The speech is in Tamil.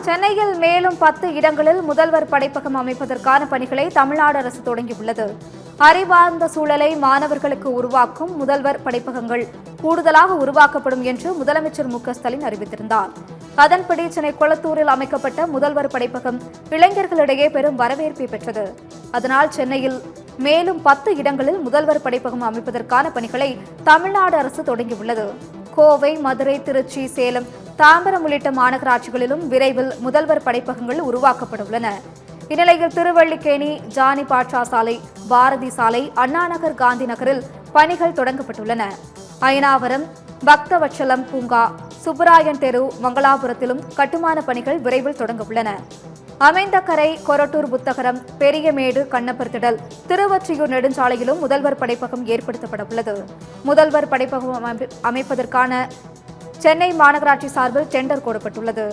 சென்னையில் மேலும் 10 இடங்களில் முதல்வர் படைப்பகம் அமைப்பதற்கான பணிகளை தமிழ்நாடு அரசு தொடங்கியுள்ளது. அறிவார்ந்த சூழலை மாணவர்களுக்கு உருவாக்கும் முதல்வர் படைப்பகங்கள் கூடுதலாக உருவாக்கப்படும் என்று முதலமைச்சர் மு.க.ஸ்டாலின் அறிவித்திருந்தார். அதன்படி சென்னை கொளத்தூரில் அமைக்கப்பட்ட முதல்வர் படைப்பகம் இளைஞர்களிடையே பெரும் வரவேற்பை பெற்றது. அதனால் சென்னையில் மேலும் 10 இடங்களில் முதல்வர் படைப்பகம் அமைப்பதற்கான பணிகளை தமிழ்நாடு அரசு தொடங்கியுள்ளது. கோவை, மதுரை, திருச்சி, சேலம், தாம்பரம் உள்ளிட்ட மாநகராட்சிகளிலும் விரைவில் முதல்வர் படைப்பகங்கள் உருவாக்கப்பட உள்ளன. இந்நிலையில் திருவல்லிக்கேணி, ஜானி பாட்ஷா சாலை, பாரதி சாலை, அண்ணாநகர், காந்தி நகரில் பணிகள் தொடங்கப்பட்டுள்ளன. அயனாவரம், பக்தவச்சலம் பூங்கா, சுப்பராயன் தெரு, மங்களாபுரத்திலும் கட்டுமான பணிகள் விரைவில் தொடங்க உள்ளன. அமைந்தகரை, கொரட்டூர், புத்தகரம், பெரியமேடு, கண்ணப்பர் திடல், திருவொற்றியூர் நெடுஞ்சாலையிலும் முதல்வர் படைப்பகம் ஏற்படுத்தப்பட உள்ளது. முதல்வர் படைப்பகம் அமைப்பதற்கான சென்னை மாநகராட்சி சார்பில் டெண்டர் கோரப்பட்டுள்ளது.